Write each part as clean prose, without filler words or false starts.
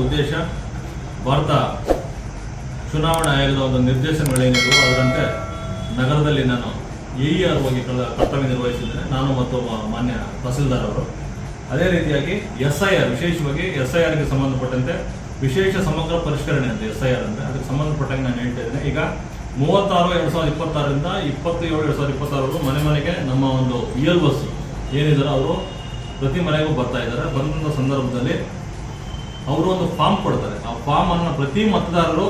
ಉದ್ದೇಶ ಭಾರತ ಚುನಾವಣಾ ಆಯೋಗದ ಒಂದು ನಿರ್ದೇಶನಗಳೇನಿದ್ರು ಅದರಂತೆ ನಗರದಲ್ಲಿ ನಾನು AER ಹೋಗಿ ಕರ್ತವ್ಯ ನಿರ್ವಹಿಸಿದ್ದೇನೆ, ನಾನು ಮತ್ತು ಮಾನ್ಯ ತಹಸೀಲ್ದಾರ್ ಅವರು. ಅದೇ ರೀತಿಯಾಗಿ SIR, ವಿಶೇಷವಾಗಿ SIRಗೆ ಸಂಬಂಧಪಟ್ಟಂತೆ ವಿಶೇಷ ಸಮಗ್ರ ಪರಿಷ್ಕರಣೆ ಅಂತ SIR ಅಂದರೆ ಅದಕ್ಕೆ ಸಂಬಂಧಪಟ್ಟಂಗೆ ನಾನು ಹೇಳ್ತಾ ಇದ್ದೇನೆ. ಈಗ 36/2026ರಿಂದ 27/2026 ಮನೆ ಮನೆಗೆ ನಮ್ಮ ಒಂದು VLOs ಏನಿದ್ದಾರೆ ಅವರು ಪ್ರತಿ ಮನೆಗೂ ಬರ್ತಾ ಇದ್ದಾರೆ. ಬಂದ ಸಂದರ್ಭದಲ್ಲಿ ಅವರು ಒಂದು ಫಾರ್ಮ್ ಕೊಡ್ತಾರೆ. ಆ ಫಾರ್ಮ್ ಅನ್ನು ಪ್ರತಿ ಮತದಾರರು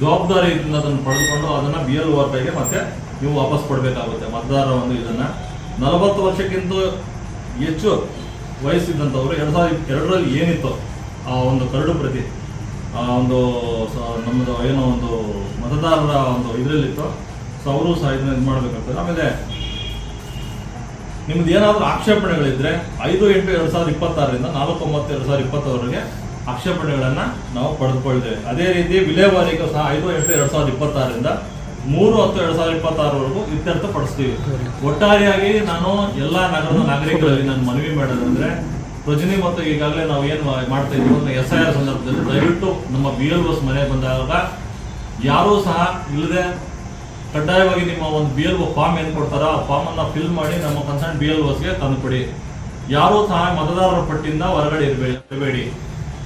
ಜವಾಬ್ದಾರಿಯಿಂದ ಅದನ್ನು ಪಡೆದುಕೊಂಡು ಅದನ್ನು BLO ಕೈಗೆ ಮತ್ತೆ ನೀವು ವಾಪಸ್ ಕೊಡಬೇಕಾಗುತ್ತೆ. ಮತದಾರರ ಒಂದು ಇದನ್ನು 40 ವರ್ಷಕ್ಕಿಂತ ಹೆಚ್ಚು ವಯಸ್ಸಿದ್ದಂಥವ್ರು 2002ರಲ್ಲಿ ಏನಿತ್ತು ಆ ಒಂದು ಕರಡು ಪ್ರತಿ ಒಂದು ನಮ್ಮದು ಏನೋ ಒಂದು ಮತದಾರರ ಒಂದು ಇದರಲ್ಲಿತ್ತು, ಸೊ ಅವರು ಸಹ ಇದನ್ನ ಇದು ಮಾಡಬೇಕಾಗ್ತದೆ. ಆಮೇಲೆ ನಿಮ್ದು ಏನಾದರೂ ಆಕ್ಷೇಪಣೆಗಳಿದ್ರೆ 5/8/2026ರಿಂದ 4/9/2020ವರೆಗೆ ಆಕ್ಷೇಪಣೆಗಳನ್ನು ನಾವು ಪಡೆದುಕೊಳ್ತೇವೆ. ಅದೇ ರೀತಿ ವಿಲೇವಾರಿಗೂ ಸಹ 5/8/2026ರಿಂದ 3/10/2026ವರೆಗೂ ಇತ್ಯರ್ಥಪಡಿಸ್ತೀವಿ. ಒಟ್ಟಾರೆಯಾಗಿ ನಾನು ಎಲ್ಲ ನಗರದ ನಾಗರಿಕರಲ್ಲಿ ನಾನು ಮನವಿ ಮಾಡೋದಂದ್ರೆ ರಜನಿ ಮತ್ತು ಈಗಾಗಲೇ ನಾವು ಏನು ಮಾಡ್ತಾ ಇದ್ದೀವಿ SIR ಸಂದರ್ಭದಲ್ಲಿ ದಯವಿಟ್ಟು ನಮ್ಮ BLOs ಮನೆಗೆ ಬಂದಾಗ ಯಾರೂ ಸಹ ಇಲ್ಲದೆ ಕಡ್ಡಾಯವಾಗಿ ನಿಮ್ಮ ಒಂದು BLO ಫಾರ್ಮ್ ಏನು ಕೊಡ್ತಾರೋ ಆ ಫಾರ್ಮನ್ನು ಫಿಲ್ ಮಾಡಿ ನಮ್ಮ ಕನ್ಸರ್ನ್ BLOಸ್ಗೆ ತಂದುಕೊಡಿ. ಯಾರೂ ಸಹ ಮತದಾರರ ಪಟ್ಟಿಯಿಂದ ಹೊರಗಡೆ ಇರಬೇಡಿ.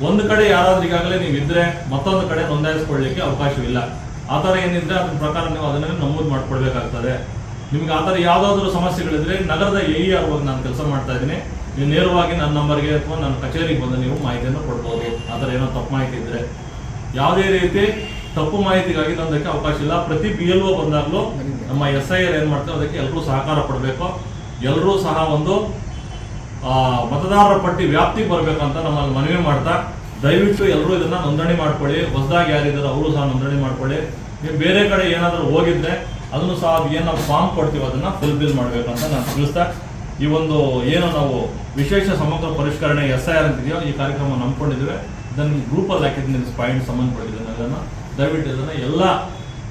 ಒಂದು ಕಡೆ ಯಾರಾದ್ರೂ ಈಗಾಗಲೇ ನೀವು ಇದ್ರೆ ಮತ್ತೊಂದು ಕಡೆ ನೋಂದಾಯಿಸ್ಕೊಳ್ಳಿಕ್ಕೆ ಅವಕಾಶವಿಲ್ಲ. ಆ ಥರ ಏನಿದ್ರೆ ಅದ್ರ ಪ್ರಕಾರ ನೀವು ಅದನ್ನೇ ನಮೂದು ಮಾಡ್ಕೊಳ್ಬೇಕಾಗ್ತದೆ. ನಿಮ್ಗೆ ಆ ಥರ ಯಾವುದಾದ್ರೂ ಸಮಸ್ಯೆಗಳಿದ್ರೆ ನಗರದ AER ಹೋಗಿ ನಾನು ಕೆಲಸ ಮಾಡ್ತಾ ಇದ್ದೀನಿ, ನೀವು ನೇರವಾಗಿ ನನ್ನ ನಂಬರ್ಗೆ ಅಥವಾ ನನ್ನ ಕಚೇರಿಗೆ ಬಂದು ನೀವು ಮಾಹಿತಿಯನ್ನು ಕೊಡ್ಬೋದು. ಆ ಥರ ಏನೋ ತಪ್ಪು ಮಾಹಿತಿ ಇದ್ದರೆ ಯಾವುದೇ ರೀತಿ ತಪ್ಪು ಮಾಹಿತಿಗಾಗಿ ಅದಕ್ಕೆ ಅವಕಾಶ ಇಲ್ಲ. ಪ್ರತಿ BLO ಬಂದಾಗಲೂ ನಮ್ಮ SIR ಏನು ಮಾಡ್ತಾರೆ ಅದಕ್ಕೆ ಎಲ್ಲರೂ ಸಹಕಾರ ಪಡಬೇಕು. ಎಲ್ಲರೂ ಸಹ ಒಂದು ಮತದಾರರ ಪಟ್ಟಿ ವ್ಯಾಪ್ತಿಗೆ ಬರಬೇಕಂತ ನಮ್ಮಲ್ಲಿ ಮನವಿ ಮಾಡ್ತಾ ದಯವಿಟ್ಟು ಎಲ್ಲರೂ ಇದನ್ನ ನೋಂದಣಿ ಮಾಡ್ಕೊಳ್ಳಿ. ಹೊಸದಾಗಿ ಯಾರಿದ್ದಾರೆ ಅವರು ಸಹ ನೋಂದಣಿ ಮಾಡ್ಕೊಳ್ಳಿ. ನೀವು ಬೇರೆ ಕಡೆ ಏನಾದರೂ ಹೋಗಿದ್ರೆ ಅದನ್ನು ಸಹ ಏನು ನಾವು ಫಾರ್ಮ್ ಕೊಡ್ತೀವಿ ಅದನ್ನ ಫುಲ್ಫಿಲ್ ಮಾಡಬೇಕಂತ ನಾನು ತಿಳಿಸ್ತಾ ಈ ಒಂದು ಏನು ನಾವು ವಿಶೇಷ ಸಮಗ್ರ ಪರಿಷ್ಕರಣೆ SIR ಅಂತಿದೆಯೋ ಈ ಕಾರ್ಯಕ್ರಮ ನಂಬ್ಕೊಂಡಿದ್ದೇವೆ. ಇದನ್ನು ಗ್ರೂಪಲ್ಲಿ ಹಾಕಿದ್ದೀನಿ ಪಾಯಿಂಟ್ ಸಂಬಂಧಪಟ್ಟಿದ್ದೇನೆ. ಅದನ್ನು ದಯವಿಟ್ಟು ಇದನ್ನು ಎಲ್ಲ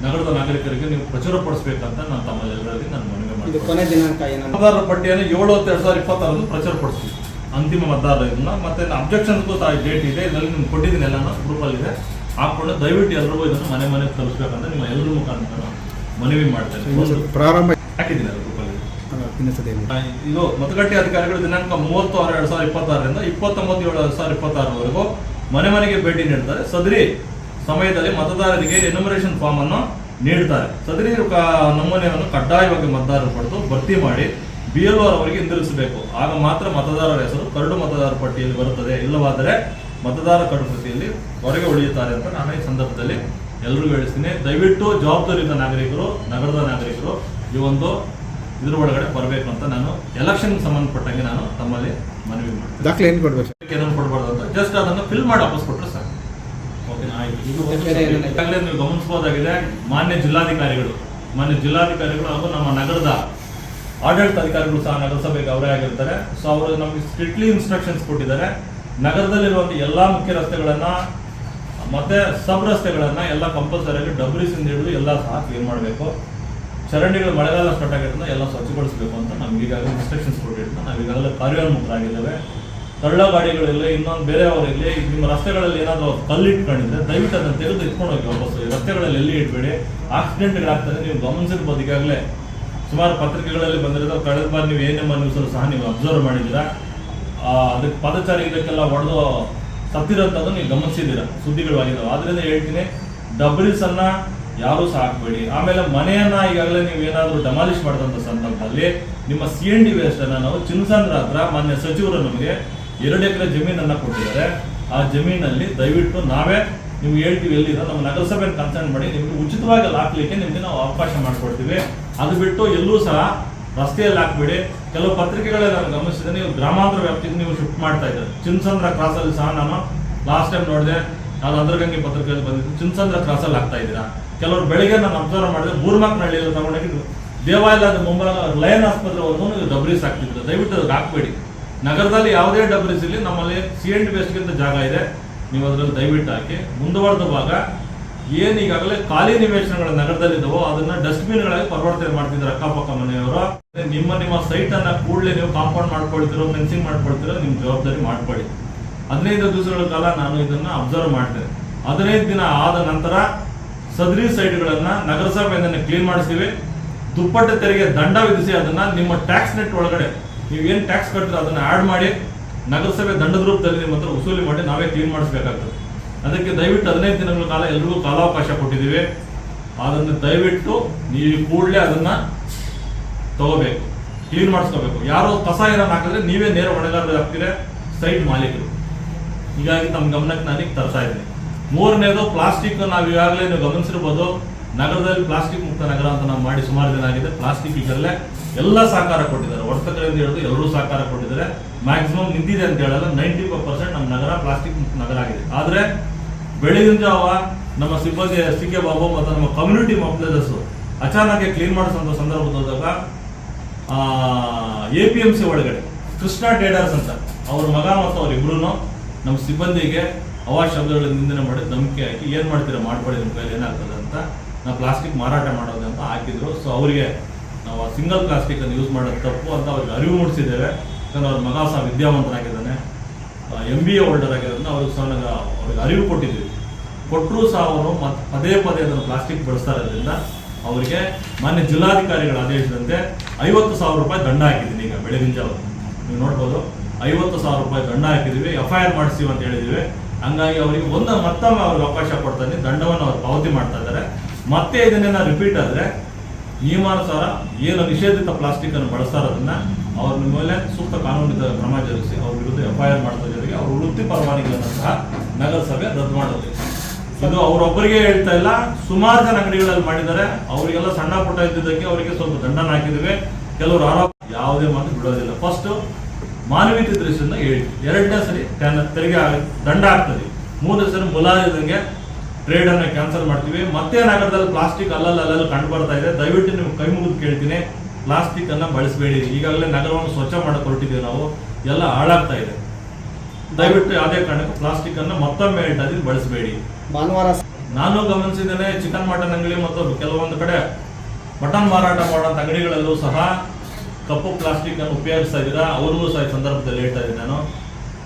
ನಗರದ ನಾಗರಿಕರಿಗೆ ನೀವು ಪ್ರಚುರಪಡಿಸಬೇಕಂತ ನಾನು ತಮ್ಮಲ್ಲೆಲ್ಲರಲ್ಲಿ ನಾನು ಮನವಿ ಮಾಡ್ತೀನಿ. ಮತದಾರರ ಪಟ್ಟಿಯನ್ನು 7/10/2026 ಪ್ರಚುರಪಡಿಸ್ತೀವಿ. ಅಂತಿಮ ಮತದಾರರ ಇದನ್ನ ಮತ್ತೆ ಅಬ್ಜೆಕ್ಷನ್ಸ್ಗೂ ಸಹ ಡೇಟ್ ಇದೆ, ಇದರಲ್ಲಿ ನಿಮ್ಗೆ ಕೊಟ್ಟಿದ್ದೀನಿ, ಎಲ್ಲ ಗ್ರೂಪಲ್ಲಿ ಇದೆ. ಹಾಕೊಂಡು ದಯವಿಟ್ಟು ಎಲ್ಲರಿಗೂ ಇದನ್ನು ಮನೆ ಮನೆಗೆ ತಲುಪಿಸ್ಬೇಕಂತ ನಿಮ್ಮ ಎಲ್ಲರ ಮುಖಾಂತರ ಮನವಿ ಮಾಡ್ತೇನೆ. ಪ್ರಾರಂಭ ಹಾಕಿದ್ದೀನಿ ಗ್ರೂಪಲ್ಲಿ. ಇದು ಮತಗಟ್ಟೆ ಅಧಿಕಾರಿಗಳು ದಿನಾಂಕ 30/6/2026ರಿಂದ 29/7/2026ವರೆಗೂ ಮನೆ ಮನೆಗೆ ಭೇಟಿ ನೀಡ್ತಾರೆ. ಸದರಿ ಸಮಯದಲ್ಲಿ ಮತದಾರರಿಗೆ ಎನ್ಯುಮರೇಷನ್ ಫಾರ್ಮ್ ಅನ್ನು ನೀಡ್ತಾರೆ. ಸದರಿ ನಮೂನೆಯನ್ನು ಕಡ್ಡಾಯವಾಗಿ ಮತದಾರರು ಪಡೆದು ಭರ್ತಿ ಮಾಡಿ BLO ಅವರಿಗೆ ಹಿಂದಿರುಗಿಸಬೇಕು. ಆಗ ಮಾತ್ರ ಮತದಾರರ ಹೆಸರು ಕರಡು ಮತದಾರರ ಪಟ್ಟಿಯಲ್ಲಿ ಬರುತ್ತದೆ. ಇಲ್ಲವಾದರೆ ಮತದಾರ ಕರಡು ಪಟ್ಟಿಯಲ್ಲಿ ಹೊರಗೆ ಉಳಿಯುತ್ತಾರೆ ಅಂತ ನಾನು ಈ ಸಂದರ್ಭದಲ್ಲಿ ಎಲ್ಲರಿಗೂ ಹೇಳಿಸ್ತೀನಿ. ದಯವಿಟ್ಟು ಜವಾಬ್ದಾರಿಯುತ ನಾಗರಿಕರು, ನಗರದ ನಾಗರಿಕರು ಈ ಒಂದು ಇದ್ರ ಒಳಗಡೆ ಬರಬೇಕು ಅಂತ ನಾನು ಎಲೆಕ್ಷನ್ಗೆ ಸಂಬಂಧಪಟ್ಟಂಗೆ ನಾನು ತಮ್ಮಲ್ಲಿ ಮನವಿ ಮಾಡ್ತೀನಿ. ದಾಖಲೆ ಏನು ಕೊಡಬೇಕು, ಏನೇನು ಕೊಡಬಾರ್ದು ಅಂತ ಜಸ್ಟ್ ಅದನ್ನು ಫಿಲ್ ಮಾಡಿ ವಾಪಸ್ ಕೊಟ್ಟರೆ ಸಾಕು. ಓಕೆನಾ? ಆಯ್ತು. ಈಗಾಗಲೇ ನೀವು ಗಮನಿಸಬಹುದಾಗಿದೆ, ಮಾನ್ಯ ಜಿಲ್ಲಾಧಿಕಾರಿಗಳು ಹಾಗೂ ನಮ್ಮ ನಗರದ ಆಡಳಿತ ಅಧಿಕಾರಿಗಳು ಸಹ ನಗರಸಭೆಗೆ ಅವರೇ ಆಗಿರ್ತಾರೆ. ಸೊ ಅವರು ನಮಗೆ ಸ್ಟ್ರಿಕ್ಟ್ಲಿ ಇನ್ಸ್ಟ್ರಕ್ಷನ್ಸ್ ಕೊಟ್ಟಿದ್ದಾರೆ. ನಗರದಲ್ಲಿರುವಂಥ ಎಲ್ಲ ಮುಖ್ಯ ರಸ್ತೆಗಳನ್ನ ಮತ್ತೆ ಸಬ್ ರಸ್ತೆಗಳನ್ನ ಎಲ್ಲ ಕಂಪಲ್ಸರಿಯಾಗಿ ಡಬ್ರಿಸಿಂದ ಹಿಡಿದು ಎಲ್ಲ ಸಹ ಕ್ಲೀನ್ ಮಾಡಬೇಕು. ಚರಂಡಿಗಳು ಮಳೆಗಾಲ ಸ್ಟಾರ್ಟ್ ಆಗಿರೋದ್ರಿಂದ ಎಲ್ಲ ಸ್ವಚ್ಛಗೊಳಿಸಬೇಕು ಅಂತ ನಮ್ಗೆ ಈಗಾಗಲೇ ಇನ್ಸ್ಟ್ರಕ್ಷನ್ಸ್ ಕೊಟ್ಟಿರ್ತಾರೆ. ನಾವು ಈಗಾಗಲೇ ಕಾರ್ಯೋನ್ಮುಖರಾಗಿದ್ದೇವೆ. ತಳ್ಳ ಗಾಡಿಗಳಿರಲಿ, ಇನ್ನೊಂದು ಬೇರೆಯವರಿರಲಿ, ನಿಮ್ಮ ರಸ್ತೆಗಳಲ್ಲಿ ಏನಾದರೂ ಕಲ್ಲಿಟ್ಕೊಂಡಿದ್ರೆ ದಯವಿಟ್ಟು ಅದನ್ನು ತೆಗೆದು ಇಟ್ಕೊಂಡು ಹೋಗಿ ವಾಪಸ್. ಈ ರಸ್ತೆಗಳಲ್ಲಿ ಎಲ್ಲಿ ಇಟ್ಬೇಡಿ, ಆಕ್ಸಿಡೆಂಟ್ಗಳಾಗ್ತದೆ. ನೀವು ಗಮನಿಸಿರ್ಬೋದು, ಈಗಾಗಲೇ ಸುಮಾರು ಪತ್ರಿಕೆಗಳಲ್ಲಿ ಬಂದಿರೋದು. ಕಳೆದ ಬಾರಿ ನೀವು ANM ನ್ಯೂಸಲ್ಲಿ ಸಹ ನೀವು ಅಬ್ಸರ್ವ್ ಮಾಡಿದ್ದೀರಾ. ಅದಕ್ಕೆ ಪಾದಚಾರಿ ಇದಕ್ಕೆಲ್ಲ ಹೊಡೆದು ಸತ್ತಿರೋಂಥದ್ದು ನೀವು ಗಮನಿಸಿದ್ದೀರಾ, ಸುದ್ದಿಗಳು ಆಗಿದ್ದಾವೆ. ಆದ್ರಿಂದ ಹೇಳ್ತೀನಿ, ಡಬ್ರಿಸನ್ನು ಯಾರೂ ಸಹ ಹಾಕಬೇಡಿ. ಆಮೇಲೆ ಮನೆಯನ್ನ ಈಗಾಗಲೇ ನೀವು ಏನಾದರೂ ಡೆಮಾಲಿಷ್ ಮಾಡಿದಂಥ ಸಂದರ್ಭದಲ್ಲಿ ನಿಮ್ಮ CND ವೇಸ್ಟನ್ನು ನಾವು ಚಿನ್ನಸಂದ್ರ ಹತ್ರ ಮಾನ್ಯ ಸಚಿವರು ನಮಗೆ 2 ಎಕರೆ ಜಮೀನನ್ನು ಕೊಟ್ಟಿದ್ದಾರೆ. ಆ ಜಮೀನಲ್ಲಿ ದಯವಿಟ್ಟು ನಾವೇ ನಿಮ್ಗೆ ಹೇಳ್ತೀವಿ, ಎಲ್ಲಿದೆ ನಮ್ಮ ನಗರಸಭೆ ಕನ್ಸರ್ನ್ ಮಾಡಿ ನಿಮ್ಗೆ ಉಚಿತವಾಗಿ ಹಾಕ್ಲಿಕ್ಕೆ ನಿಮ್ಗೆ ನಾವು ಅವಕಾಶ ಮಾಡಿಕೊಡ್ತೀವಿ. ಅದು ಬಿಟ್ಟು ಎಲ್ಲೂ ಸಹ ರಸ್ತೆಯಲ್ಲಿ ಹಾಕ್ಬೇಡಿ. ಕೆಲವು ಪತ್ರಿಕೆಗಳೇ ನಾನು ಗಮನಿಸಿದೆ, ನೀವು ಗ್ರಾಮಾಂತರ ವ್ಯಾಪ್ತಿಗೆ ನೀವು ಶಿಫ್ಟ್ ಮಾಡ್ತಾ ಇದ್ದಾರೆ. ಚಿನ್ನಸಂದ್ರ ಕ್ರಾಸಲ್ಲಿ ಸಹ ನಾನು ಲಾಸ್ಟ್ ಟೈಮ್ ನೋಡಿದೆ, ಅದು ಅಂದ್ರಗಂಗೆ ಪತ್ರಿಕೆಯಲ್ಲಿ ಬಂದಿದ್ದು, ಚಿನ್ನಸಂದ್ರ ಕ್ರಾಸಲ್ಲಿ ಹಾಕ್ತಾ ಇದ್ದೀರಾ. ಕೆಲವರು ಬೆಳಿಗ್ಗೆ ನಾನು ಅಬ್ಸರ್ವ್ ಮಾಡಿದ್ರೆ ಬೂರ್ಮಾಕ್ನಹಳ್ಳಿಯಲ್ಲಿ ತಗೊಂಡೋಗಿ ದೇವಾಲಯದ ಮುಂಬಲ ಲಯನ್ ಆಸ್ಪತ್ರೆವರೆಗೂ ನೀವು ಡಬ್ರೀಸ್ ಹಾಕ್ತಿದ್ರು. ದಯವಿಟ್ಟು ಅದಕ್ಕೆ ಹಾಕ್ಬೇಡಿ. ನಗರದಲ್ಲಿ ಯಾವುದೇ ಡಬ್ರೀಸ್ ಇಲ್ಲಿ ನಮ್ಮಲ್ಲಿ CND ವೇಸ್ಟ್ಗಿಂತ ಜಾಗ ಇದೆ, ನೀವು ಅದರಲ್ಲಿ ದಯವಿಟ್ಟು ಹಾಕಿ. ಮುಂದುವರೆದ ಭಾಗ ಏನು ಈಗಾಗಲೇ ಖಾಲಿ ನಿವೇಶನಗಳ ನಗರದಲ್ಲಿದ್ದಾವೋ ಅದನ್ನ ಡಸ್ಟ್ಬಿನ್ಗಳಾಗಿ ಪರಿವರ್ತನೆ ಮಾಡ್ತಿದ್ದಾರೆ ಅಕ್ಕಪಕ್ಕ ಮನೆಯವರು. ನಿಮ್ಮ ಸೈಟ್ ಅನ್ನ ಕೂಡಲೇ ನೀವು ಕಾಂಪೌಂಡ್ ಮಾಡ್ಕೊಳ್ತಿರೋ, ಫೆನ್ಸಿಂಗ್ ಮಾಡ್ಕೊಳ್ತಿರೋ, ನಿಮ್ಮ ಜವಾಬ್ದಾರಿ ಮಾಡ್ಕೊಳ್ಳಿ. 15 ದಿವಸಗಳ ಕಾಲ ನಾನು ಇದನ್ನ ಅಬ್ಸರ್ವ್ ಮಾಡ್ತೇನೆ. 15 ದಿನ ಆದ ನಂತರ ಸದರಿ ಸೈಟ್ಗಳನ್ನ ನಗರಸಭೆಯಿಂದ ಕ್ಲೀನ್ ಮಾಡಿಸ್ತೀವಿ. ದುಪ್ಪಟ್ಟು ತೆರಿಗೆ ದಂಡ ವಿಧಿಸಿ ಅದನ್ನ ನಿಮ್ಮ ಟ್ಯಾಕ್ಸ್ ನೆಟ್ ಒಳಗಡೆ ನೀವೇನು ಟ್ಯಾಕ್ಸ್ ಕಟ್ಟಿದ್ರೆ ಅದನ್ನ ಆಡ್ ಮಾಡಿ ನಗರಸಭೆ ದಂಡದ ರೂಪದಲ್ಲಿ ನಿಮ್ಮ ಹತ್ರ ವಸೂಲಿ ಮಾಡಿ ನಾವೇ ಕ್ಲೀನ್ ಮಾಡಿಸ್ಬೇಕಾಗ್ತದೆ. ಅದಕ್ಕೆ ದಯವಿಟ್ಟು 15 ದಿನಗಳ ಕಾಲ ಎಲ್ರಿಗೂ ಕಾಲಾವಕಾಶ ಕೊಟ್ಟಿದ್ದೀವಿ. ಅದನ್ನು ದಯವಿಟ್ಟು ನೀವು ಕೂಡಲೇ ಅದನ್ನ ತಗೋಬೇಕು, ಕ್ಲೀನ್ ಮಾಡಿಸ್ಕೋಬೇಕು. ಯಾರೋ ಕಸ ಏನೋ ಹಾಕಿದ್ರೆ ನೀವೇ ನೇರ ಹೊಣೆಗಾರರಾಗ್ತೀರ, ಸೈಟ್ ಮಾಲೀಕರು. ಹೀಗಾಗಿ ತಮ್ಮ ಗಮನಕ್ಕೆ ನಾನೀಗ ತರ್ತಾ ಇದ್ದೀನಿ. ಮೂರನೇದು ಪ್ಲಾಸ್ಟಿಕ್. ನಾವು ಈಗಾಗಲೇ ನೀವು ಗಮನಿಸಿರ್ಬೋದು, ನಗರದಲ್ಲಿ ಪ್ಲಾಸ್ಟಿಕ್ ಮುಕ್ತ ನಗರ ಅಂತ ನಾವು ಮಾಡಿ ಸುಮಾರು ದಿನ ಆಗಿದೆ. ಪ್ಲಾಸ್ಟಿಕ್ ಈಗಲೇ ಎಲ್ಲ ಸಹಕಾರ ಕೊಟ್ಟಿದ್ದಾರೆ, ವರ್ತಕರಿಂದ ಹಿಡಿದು ಎಲ್ಲರೂ ಸಹಕಾರ ಕೊಟ್ಟಿದ್ದಾರೆ. ಮ್ಯಾಕ್ಸಿಮಮ್ ನಿಂತಿದೆ ಅಂತ ಹೇಳಲ್ಲ, 95% ನಮ್ಮ ನಗರ ಪ್ಲಾಸ್ಟಿಕ್ ಮುಕ್ತ ನಗರ ಆಗಿದೆ. ಆದರೆ ಬೆಳಗಿನ ಜಾವ ನಮ್ಮ ಸಿಬ್ಬಂದಿ STK ಬಾಬು ಮತ್ತು ನಮ್ಮ ಕಮ್ಯುನಿಟಿ ಮೊಬಿಲೈಸರ್ಸ್ ಅಚಾನಕ್ ಕ್ಲೀನ್ ಮಾಡಿಸುವಂಥ ಸಂದರ್ಭದಾಗ APMC ಒಳಗಡೆ ಕೃಷ್ಣ ಟ್ರೇಡರ್ಸ್ ಅಂತ ಅವ್ರ ಮಗ ಮತ್ತು ಅವರಿಬ್ರು ನಮ್ಮ ಸಿಬ್ಬಂದಿಗೆ ಅವಾಜ್ ಶಬ್ದಗಳ ನಿಂದನೆ ಮಾಡಿ ಧಮಕಿ ಹಾಕಿ ಏನು ಮಾಡ್ತೀರಾ ಮಾಡ್ಕೊಳ್ಳಿ, ನಿಮ್ಮ ಕೈಲಿ ಏನಾಗ್ತದೆ ಅಂತ, ನಾವು ಪ್ಲಾಸ್ಟಿಕ್ ಮಾರಾಟ ಮಾಡೋದು ಅಂತ ಹಾಕಿದ್ರು. ಸೊ ಅವರಿಗೆ ನಾವು ಸಿಂಗಲ್ ಪ್ಲಾಸ್ಟಿಕ್ ಅನ್ನು ಯೂಸ್ ಮಾಡೋದು ತಪ್ಪು ಅಂತ ಅವ್ರಿಗೆ ಅರಿವು ಮೂಡಿಸಿದ್ದೇವೆ. ಯಾಕಂದ್ರೆ ಅವ್ರ ಮಗ ಸಹ ವಿದ್ಯಾವಂತನಾಗಿದ್ದಾನೆ, MBA ಹೋಲ್ಡರ್ ಆಗಿರೋದನ್ನ ಅವ್ರಿಗೆ ಅರಿವು ಕೊಟ್ಟಿದ್ದೀವಿ. ಕೊಟ್ಟರೂ ಸಹ ಅವರು ಪದೇ ಅದನ್ನು ಪ್ಲಾಸ್ಟಿಕ್ ಬಳಸ್ತಾ ಇರೋದ್ರಿಂದ ಅವರಿಗೆ ಮಾನ್ಯ ಜಿಲ್ಲಾಧಿಕಾರಿಗಳ ಆದೇಶದಂತೆ 50,000 ರೂಪಾಯಿ ದಂಡ ಹಾಕಿದ್ದೀನಿ. ಈಗ ಬೆಳಗಿನ ಜಾವ ನೀವು ನೋಡ್ಬೋದು, 50,000 ರೂಪಾಯಿ ದಂಡ ಹಾಕಿದ್ದೀವಿ, FIR ಮಾಡಿಸ್ತೀವಿ ಅಂತ ಹೇಳಿದ್ದೀವಿ. ಹಂಗಾಗಿ ಅವರಿಗೆ ಮತ್ತೊಮ್ಮೆ ಅವ್ರಿಗೆ ಅವಕಾಶ ಕೊಡ್ತಾನೆ, ದಂಡವನ್ನು ಅವ್ರು ಪಾವತಿ ಮಾಡ್ತಾ ಇದ್ದಾರೆ. ಮತ್ತೆ ಇದನ್ನೇನ ರಿಪೀಟ್ ಆದರೆ ನಿಯಮಾನುಸಾರ ಏನು ನಿಷೇಧಿತ ಪ್ಲಾಸ್ಟಿಕ್ ಅನ್ನು ಬಳಸ್ತಾ ಇರೋದನ್ನ ಅವ್ರ ಮೇಲೆ ಸೂಕ್ತ ಕಾನೂನಿನ ಕ್ರಮ ಜರುಗಿಸಿ ಅವ್ರ ವಿರುದ್ಧ FIR ಮಾಡ್ತಾ ಜೊತೆಗೆ ಅವ್ರ ವೃತ್ತಿ ಪರವಾನಗಿಯನ್ನು ಸಹ ನಗರಸಭೆ ರದ್ದು ಮಾಡುತ್ತೆ. ಇದು ಅವರೊಬ್ಬರಿಗೆ ಹೇಳ್ತಾ ಇಲ್ಲ, ಸುಮಾರು ಜನ ಅಂಗಡಿಗಳಲ್ಲಿ ಮಾಡಿದ್ದಾರೆ. ಅವರಿಗೆಲ್ಲ ಸಣ್ಣ ಪುಟ್ಟ ಇದ್ದಿದ್ದಕ್ಕೆ ಅವರಿಗೆ ಸ್ವಲ್ಪ ದಂಡನ ಹಾಕಿದ್ದೇವೆ. ಕೆಲವರು ಆರೋಪ ಯಾವುದೇ ಮಾತು ಬಿಡೋದಿಲ್ಲ. ಫಸ್ಟ್ ಮಾನವೀಯತೆ ದೃಷ್ಟಿಯಿಂದ ಹೇಳಿ, 2ನೇ ಸರಿ ತೆರಿಗೆ ದಂಡ ಆಗ್ತದೆ, 3ನೇ ಸರಿ ಮುಲಾಜಿದಂಗೆ ಟ್ರೇಡ್ ಅನ್ನ ಕ್ಯಾನ್ಸಲ್ ಮಾಡ್ತೀವಿ. ಮತ್ತೆ ನಗರದಲ್ಲಿ ಪ್ಲಾಸ್ಟಿಕ್ ಅಲ್ಲಲ್ಲಿ ಕಂಡು ಬರ್ತಾ ಇದೆ. ದಯವಿಟ್ಟು ನೀವು ಕೈ ಮುಗಿದು ಕೇಳ್ತೀನಿ, ಪ್ಲಾಸ್ಟಿಕ್ ಅನ್ನ ಬಳಸಬೇಡಿ. ಈಗಾಗಲೇ ನಗರವನ್ನು ಸ್ವಚ್ಛ ಮಾಡಕ್ಕೆ ಹೊರಟಿದ್ದೀವಿ ನಾವು, ಎಲ್ಲ ಹಾಳಾಗ್ತಾ ಇದೆ. ದಯವಿಟ್ಟು ಯಾವುದೇ ಕಾರಣಕ್ಕೂ ಪ್ಲಾಸ್ಟಿಕ್ ಅನ್ನ ಮತ್ತೊಮ್ಮೆ ಹೇಳ್ತಾ ಬಳಸಬೇಡಿ. ಭಾನುವಾರ ನಾನು ಗಮನಿಸಿದ್ದೇನೆ, ಚಿಕನ್ ಮಟನ್ ಅಂಗಡಿ ಮತ್ತು ಕೆಲವೊಂದು ಕಡೆ ಮಟನ್ ಮಾರಾಟ ಮಾಡುವಂತ ಅಂಗಡಿಗಳಲ್ಲೂ ಸಹ ಕಪ್ಪು ಪ್ಲಾಸ್ಟಿಕ್ ಅನ್ನು ಉಪಯೋಗಿಸ್ತಾ ಇದ್ದೀರಾ. ಅವ್ರಿಗೂ ಸಹ ಈ ಸಂದರ್ಭದಲ್ಲಿ ಹೇಳ್ತಾ ಇದ್ದೀನಿ ನಾನು,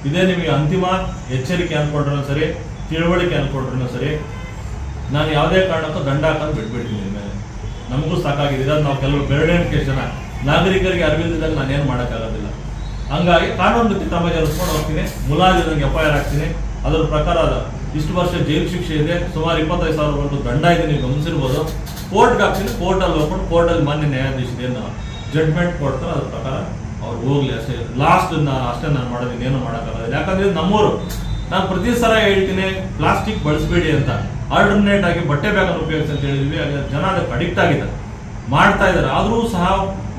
ಇದೇ ನಿಮಗೆ ಅಂತಿಮ ಎಚ್ಚರಿಕೆ ಅನ್ಕೊಂಡ್ರೂ ಸರಿ, ತಿಳುವಳಿಕೆ ಅನ್ಕೊಂಡ್ರೂ ಸರಿ, ನಾನು ಯಾವುದೇ ಕಾರಣಕ್ಕೂ ದಂಡ ಹಾಕೋದು ಬಿಟ್ಬಿಡ್ತೀನಿ. ಮೇಲೆ ನಮಗೂ ಸಾಕಾಗಿದ್ದೀರ. ನಾವು ಕೆಲವು ಬೆರಳೆಣಿಕೆ ಜನ ನಾಗರಿಕರಿಗೆ ಅರಿವಿಲ್ಲದಾಗ ನಾನೇನು ಮಾಡೋಕ್ಕಾಗೋದಿಲ್ಲ. ಹಂಗಾಗಿ ಕಾನೂನು ರೀತಿ ಕ್ರಮ ಜರುಗಿಸ್ಕೊಂಡು ಹೋಗ್ತೀನಿ. ಮುಲಾಜಿದಂಗೆ FIR ಹಾಕ್ತೀನಿ. ಅದರ ಪ್ರಕಾರ ಇಷ್ಟು ವರ್ಷ ಜೈಲು ಶಿಕ್ಷೆ ಇದೆ, ಸುಮಾರು 25,000 ದಂಡ ಇದೆ. ನೀವು ಗಮನಿಸಿರ್ಬೋದು. ಕೋರ್ಟ್ಗೆ ಹಾಕ್ತೀನಿ, ಕೋರ್ಟಲ್ಲಿ ಹೋಗ್ಕೊಂಡು ಕೋರ್ಟಲ್ಲಿ ಮಾನ್ಯ ನ್ಯಾಯಾಧೀಶರು ಜಡ್ಮೆಂಟ್ ಕೊಡ್ತಾರೆ, ಅದ್ರ ಪ್ರಕಾರ ಅವ್ರು ಹೋಗ್ಲಿ ಅಷ್ಟೇ. ಲಾಸ್ಟ್ ಅಷ್ಟೇ ನಾನು ಮಾಡೋದು, ಏನು ಮಾಡೋಕ್ಕಾಗಲ್ಲ. ಯಾಕಂದ್ರೆ ನಮ್ಮೂರು, ನಾನು ಪ್ರತಿ ಸಲ ಹೇಳ್ತೀನಿ ಪ್ಲಾಸ್ಟಿಕ್ ಬಳಸಬೇಡಿ ಅಂತ. ಆಲ್ಟರ್ನೇಟ್ ಆಗಿ ಬಟ್ಟೆ ಬ್ಯಾಗನ್ನು ಉಪಯೋಗಿಸಿ ಅಂತ ಹೇಳಿದ್ವಿ. ಜನ ಅದಕ್ಕೆ ಅಡಿಕ್ಟ್ ಆಗಿದ್ದಾರೆ, ಮಾಡ್ತಾ ಇದ್ದಾರೆ. ಆದರೂ ಸಹ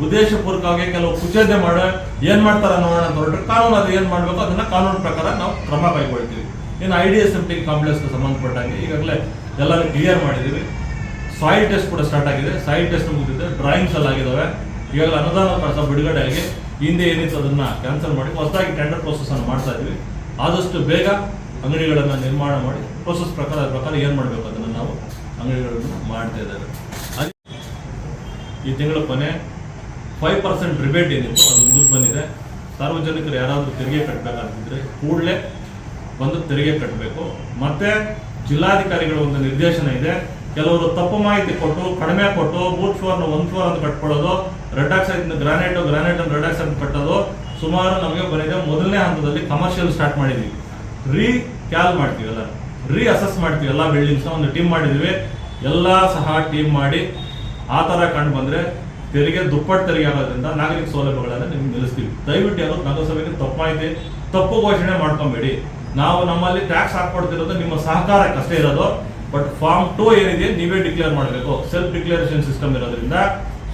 ಉದ್ದೇಶಪೂರ್ವಕವಾಗಿ ಕೆಲವು ಕುಚೇದ್ಯ ಮಾಡಿ ಏನ್ ಮಾಡ್ತಾರೆ ನೋಡೋಣ ಅಂತ ಹೊರಟ್ರೆ ಕಾನೂನು ಅದು ಏನ್ ಮಾಡಬೇಕು ಅದನ್ನ ಕಾನೂನು ಪ್ರಕಾರ ನಾವು ಕ್ರಮ ಕೈಗೊಳ್ತೀವಿ. ಇನ್ನು IDSMT ಕಾಂಪ್ಲೆಕ್ಸ್ಗೆ ಸಂಬಂಧಪಟ್ಟಂಗೆ ಈಗಾಗಲೇ ಎಲ್ಲರೂ ಕ್ಲಿಯರ್ ಮಾಡಿದ್ದೀವಿ. ಸಾಯಿಲ್ ಟೆಸ್ಟ್ ಕೂಡ ಸ್ಟಾರ್ಟ್ ಆಗಿದೆ, ಸಾಯಿಲ್ ಟೆಸ್ಟ್ ಮುಗಿದಿದೆ, ಡ್ರಾಯಿಂಗ್ಸ್ ಎಲ್ಲ ಆಗಿದ್ದಾವೆ. ಈಗಾಗಲೇ ಅನುದಾನ ಬಿಡುಗಡೆ ಆಗಿ ಹಿಂದೆ ಏನಿತ್ತು ಅದನ್ನ ಕ್ಯಾನ್ಸಲ್ ಮಾಡಿ ಹೊಸದಾಗಿ ಟೆಂಡರ್ ಪ್ರೋಸೆಸ್ ಅನ್ನು ಮಾಡ್ತಾ ಇದ್ವಿ. ಆದಷ್ಟು ಬೇಗ ಅಂಗಡಿಗಳನ್ನು ನಿರ್ಮಾಣ ಮಾಡಿ ಪ್ರೋಸೆಸ್ ಪ್ರಕಾರ ಏನು ಮಾಡಬೇಕು ಅದನ್ನು ನಾವು ಅಂಗಡಿಗಳನ್ನು ಮಾಡ್ತಾ ಇದ್ದೇವೆ. ಈ ತಿಂಗಳ ಕೊನೆ 5% ರಿಬೇಟ್ ಏನಿತ್ತು ಅದು ಮುಗಿದು ಬಂದಿದೆ. ಸಾರ್ವಜನಿಕರು ಯಾರಾದರೂ ತೆರಿಗೆ ಕಟ್ಟಬೇಕಾಗಿದ್ರೆ ಕೂಡಲೇ ಬಂದು ತೆರಿಗೆ ಕಟ್ಟಬೇಕು. ಮತ್ತೆ ಜಿಲ್ಲಾಧಿಕಾರಿಗಳ ಒಂದು ನಿರ್ದೇಶನ ಇದೆ, ಕೆಲವರು ತಪ್ಪು ಮಾಹಿತಿ ಕೊಟ್ಟು ಕಡಿಮೆ ಕೊಟ್ಟು 3 ಫ್ಲೋರ್ನ 1 ಫ್ಲೋರ್ ಅಂತ ಕಟ್ಕೊಳ್ಳೋದು, ರೆಡ್ ಆಕ್ಸೈಡ್ ಗ್ರಾನೈಟ್ ಅನ್ನು ರೆಡ್ ಆಕ್ಸೈಡ್ ಕಟ್ಟೋದು ಸುಮಾರು ನಮಗೆ ಬಂದಿದೆ. ಮೊದಲನೇ ಹಂತದಲ್ಲಿ ಕಮರ್ಷಿಯಲ್ ಸ್ಟಾರ್ಟ್ ಮಾಡಿದ್ದೀವಿ, ರೀಕ್ಯಾಲ್ ಮಾಡ್ತೀವಿ, ಎಲ್ಲ ಅಸೆಸ್ ಮಾಡ್ತೀವಿ. ಎಲ್ಲ ಬಿಲ್ಡಿಂಗ್ಸ್ ಒಂದು ಟೀಮ್ ಮಾಡಿದ್ದೀವಿ, ಎಲ್ಲ ಸಹ ಟೀಮ್ ಮಾಡಿ ಆ ಥರ ಕಂಡು ಬಂದರೆ ತೆರಿಗೆ ದುಪ್ಪಟ್ಟು ತೆರಿಗೆ ಆಗೋದ್ರಿಂದ ನಾಗರಿಕ ಸೌಲಭ್ಯಗಳನ್ನು ನಿಮ್ಗೆ ನಿಲ್ಲಿಸ್ತೀವಿ. ದಯವಿಟ್ಟು ಯಾರು ನಗರಸಭೆಗೆ ತಪ್ಪು ಮಾಹಿತಿ ತಪ್ಪು ಘೋಷಣೆ ಮಾಡ್ಕೊಬೇಡಿ. ನಾವು ನಮ್ಮಲ್ಲಿ ಟ್ಯಾಕ್ಸ್ ಹಾಕೊಡ್ತಿರೋದು ನಿಮ್ಮ ಸಹಕಾರಕ್ಕಷ್ಟೇ ಇರೋದು. ಬಟ್ ಫಾರ್ಮ್ 2 ಏನಿದೆ ನೀವೇ ಡಿಕ್ಲೇರ್ ಮಾಡಬೇಕು. ಸೆಲ್ಫ್ ಡಿಕ್ಲೇರೇಷನ್ ಸಿಸ್ಟಮ್ ಇರೋದ್ರಿಂದ,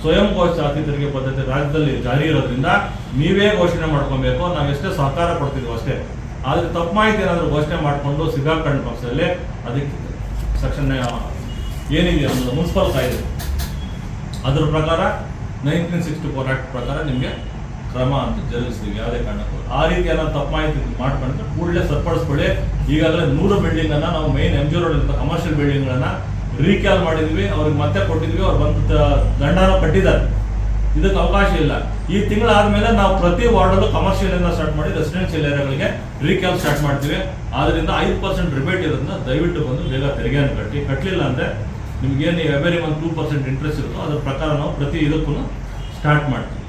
ಸ್ವಯಂ ಘೋಷಿತ ಅತಿ ತೆರಿಗೆ ಪದ್ಧತಿ ರಾಜ್ಯದಲ್ಲಿ ಜಾರಿ ಇರೋದ್ರಿಂದ ನೀವೇ ಘೋಷಣೆ ಮಾಡ್ಕೊಬೇಕು. ನಾವು ಎಷ್ಟೇ ಸಹಕಾರ ಕೊಡ್ತಿದ್ವಿ ಅಷ್ಟೇ. ಆದರೆ ತಪ್ಪು ಮಾಹಿತಿ ಏನಾದರೂ ಘೋಷಣೆ ಮಾಡಿಕೊಂಡು ಸಿಗಾಕೊಂಡ ಪಕ್ಷದಲ್ಲಿ ಅದಕ್ಕೆ ಸೆಕ್ಷನ್ ಏನಿದೆ ಅನ್ನೋದು ಮುನ್ಸಿಪಲ್ ಕಾಯ್ದೆ ಅದರ ಪ್ರಕಾರ 1964 ಆಕ್ಟ್ ಪ್ರಕಾರ ನಿಮಗೆ ಕ್ರಮ ಅಂತ ಜರುಗಿಸ್ತೀವಿ. ಯಾವುದೇ ಕಾರಣಕ್ಕೂ ಆ ರೀತಿ ಏನಾದ್ರು ತಪ್ಪು ಮಾಹಿತಿ ಮಾಡ್ಕೊಂಡ್ರೆ ಕೂಡಲೇ ಸರಿಪಡಿಸ್ಕೊಳ್ಳಿ. ಈಗಾಗಲೇ 100 ಬಿಲ್ಡಿಂಗ್ ಅನ್ನ ನಾವು ಮೈನ್ MG ರೋಡ್ ಇರುವಂಥ ಕಮರ್ಷಿಯಲ್ ಬಿಲ್ಡಿಂಗ್ಗಳನ್ನ ರೀಕ್ಯಾಲ್ ಮಾಡಿದ್ವಿ, ಅವ್ರಿಗೆ ಮತ್ತೆ ಕೊಟ್ಟಿದ್ವಿ. ಅವ್ರು ಬಂದು ದಂಡನ ಕಟ್ಟಿದ್ದಾರೆ. ಇದಕ್ಕೆ ಅವಕಾಶ ಇಲ್ಲ. ಈ ತಿಂಗಳಾದ್ಮೇಲೆ ನಾವು ಪ್ರತಿ ವಾರ್ಡಲ್ಲೂ ಕಮರ್ಷಿಯಲ್ ಇಂದ ಸ್ಟಾರ್ಟ್ ಮಾಡಿ ರೆಸಿಡೆನ್ಷಿಯಲ್ ಏರಿಯಾಗಳಿಗೆ ರೀಕ್ಯಾಪ್ ಸ್ಟಾರ್ಟ್ ಮಾಡ್ತೀವಿ. ಆದ್ರಿಂದ 5% ರಿಬೇಟ್ ಇರೋದನ್ನ ದಯವಿಟ್ಟು ಬಂದು ಬೇಗ ತೆರಿಗೆಯನ್ನು ಕಟ್ಟಲಿಲ್ಲ ಅಂದ್ರೆ ನಿಮ್ಗೇನು ಎವ್ರಿ ಮಂತ್ 2% ಇಂಟ್ರೆಸ್ಟ್ ಇರುತ್ತೋ ಅದ್ರ ಪ್ರಕಾರ ನಾವು ಪ್ರತಿ ಇದಕ್ಕೂ ಸ್ಟಾರ್ಟ್ ಮಾಡ್ತೀವಿ.